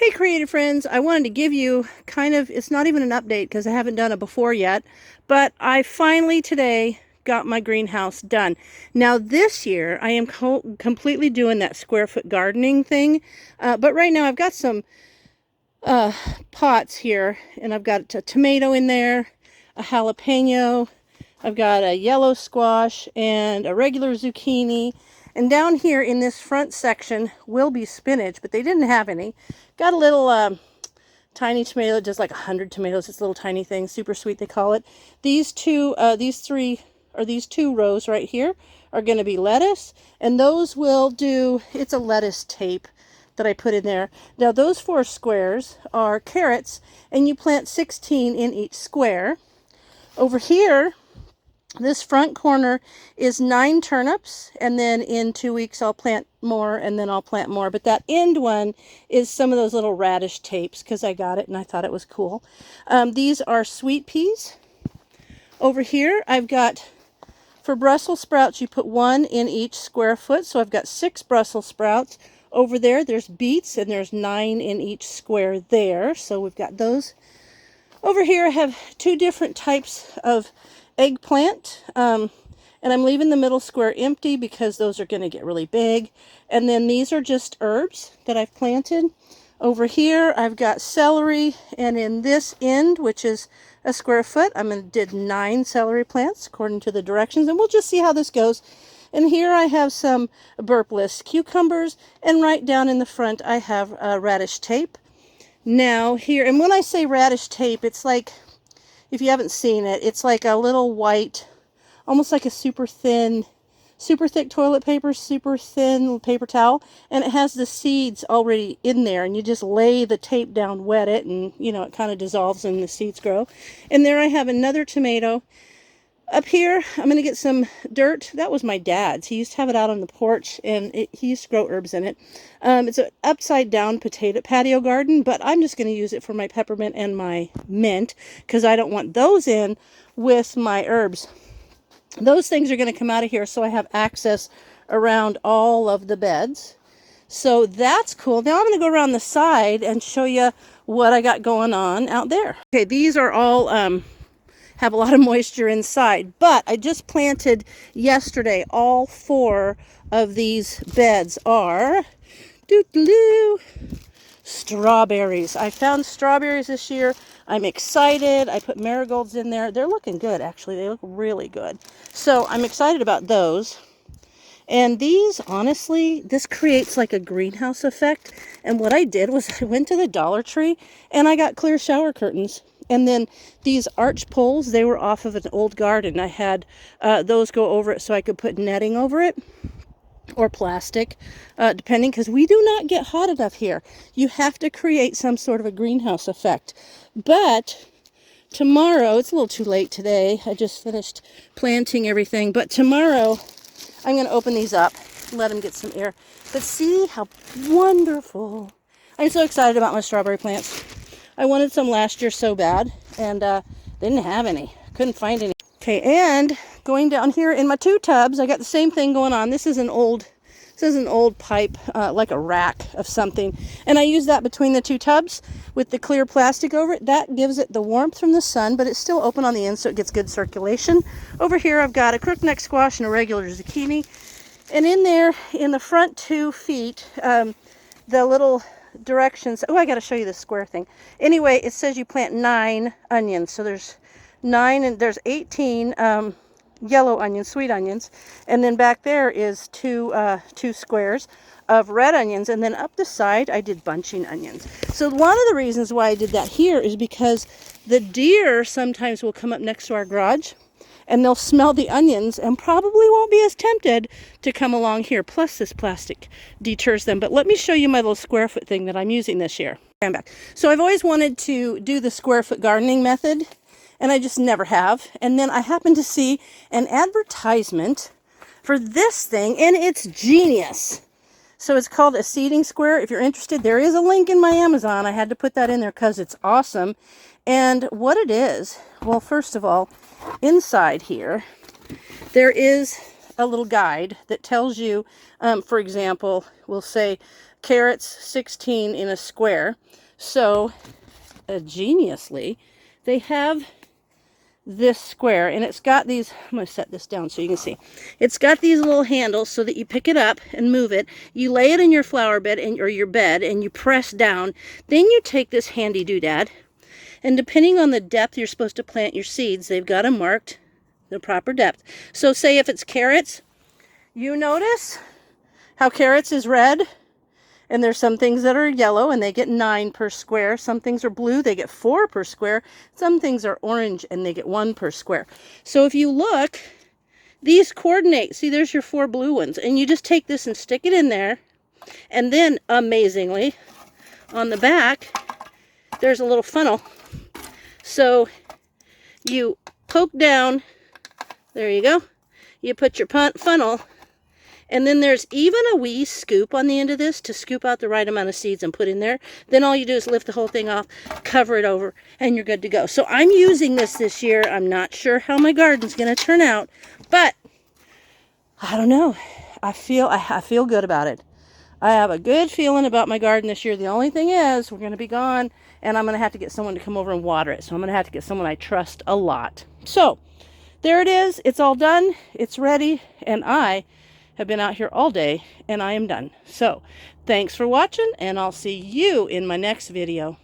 Hey creative friends, I wanted to give you it's not even an update because I haven't done it before yet, but I finally today got my greenhouse done. Now this year I am completely doing that square foot gardening thing, but right now I've got some pots here, and I've got a tomato in there, a jalapeno, I've got a yellow squash and a regular zucchini. And down here in this front section will be spinach, but they didn't have any. Got a little tiny tomato, just like 100 tomatoes. It's a little tiny thing, super sweet they call it. These two rows right here are going to be lettuce, and those will do, it's a lettuce tape that I put in there. Now those 4 squares are carrots, and you plant 16 in each square. Over here, this front corner is 9 turnips, and then in 2 weeks I'll plant more, and then I'll plant more. But that end one is some of those little radish tapes because I got it and I thought it was cool. These are sweet peas. Over here I've got, for Brussels sprouts, you put 1 in each square foot, so I've got 6 Brussels sprouts. Over there's beets, and there's 9 in each square there, so we've got those. Over here I have 2 different types of eggplant, and I'm leaving the middle square empty because those are going to get really big. And then these are just herbs that I've planted. Over here I've got celery, and in this end, which is a square foot, did 9 celery plants according to the directions, and we'll just see how this goes. And here I have some burpless cucumbers, and right down in the front I have radish tape. Now here, and when I say radish tape, it's like, if you haven't seen it, it's like a little white, almost like a super thick toilet paper, super thin paper towel, and it has the seeds already in there, and you just lay the tape down, wet it, and it kind of dissolves and the seeds grow. And there I have another tomato. Up here, I'm going to get some dirt. That was my dad's. He used to have it out on the porch, and he used to grow herbs in it. It's an upside down patio garden, but I'm just going to use it for my peppermint and my mint because I don't want those in with my herbs. Those things are going to come out of here, so I have access around all of the beds. So that's cool. Now I'm going to go around the side and show you what I got going on out there. Okay, these are all have a lot of moisture inside, but I just planted yesterday. All 4 of these beds are strawberries. I found strawberries this year. I'm excited. I put marigolds in there. They're looking good, actually. They look really good. So I'm excited about those. And these, honestly, this creates like a greenhouse effect. And what I did was I went to the Dollar Tree and I got clear shower curtains. And then these arch poles, they were off of an old garden. I had those go over it so I could put netting over it, or plastic, depending, because we do not get hot enough here. You have to create some sort of a greenhouse effect. But tomorrow, it's a little too late today. I just finished planting everything. But tomorrow, I'm going to open these up, let them get some air. But see how wonderful. I'm so excited about my strawberry plants. I wanted some last year so bad, and they didn't have any. Couldn't find any. Okay, and going down here in my 2 tubs, I got the same thing going on. This is an old pipe, like a rack of something. And I use that between the 2 tubs with the clear plastic over it. That gives it the warmth from the sun, but it's still open on the end, so it gets good circulation. Over here, I've got a crookneck squash and a regular zucchini. And in there, in the front 2 feet, the little directions. Oh, I got to show you the square thing. Anyway, it says you plant 9 onions. So there's 9, and there's 18 yellow onions, sweet onions, and then back there is 2 squares of red onions, and then up the side I did bunching onions. So one of the reasons why I did that here is because the deer sometimes will come up next to our garage, and they'll smell the onions and probably won't be as tempted to come along here. Plus this plastic deters them. But let me show you my little square foot thing that I'm using this year. I'm back. So I've always wanted to do the square foot gardening method, and I just never have. And then I happened to see an advertisement for this thing, and it's genius. So it's called a seeding square. If you're interested, there is a link in my Amazon. I had to put that in there because it's awesome. And what it is, well, first of all, inside here, there is a little guide that tells you, for example, we'll say carrots 16 in a square. So geniusly, they have this square, and it's got these, I'm going to set this down so you can see. It's got these little handles so that you pick it up and move it. You lay it in your flower bed or your bed, and you press down. Then you take this handy doodad, and depending on the depth you're supposed to plant your seeds, they've got them marked the proper depth. So say if it's carrots, you notice how carrots is red, and there's some things that are yellow and they get 9 per square. Some things are blue, they get 4 per square. Some things are orange and they get 1 per square. So if you look, these coordinate. See, there's your 4 blue ones. And you just take this and stick it in there. And then, amazingly, on the back, there's a little funnel. So you poke down, there you go. You put your funnel. And then there's even a wee scoop on the end of this to scoop out the right amount of seeds and put in there. Then all you do is lift the whole thing off, cover it over, and you're good to go. So I'm using this year. I'm not sure how my garden's going to turn out, but I don't know. I feel good about it. I have a good feeling about my garden this year. The only thing is we're going to be gone, and I'm going to have to get someone to come over and water it. So I'm going to have to get someone I trust a lot. So there it is. It's all done. It's ready, and I have been out here all day, and I am done. So thanks for watching, and I'll see you in my next video.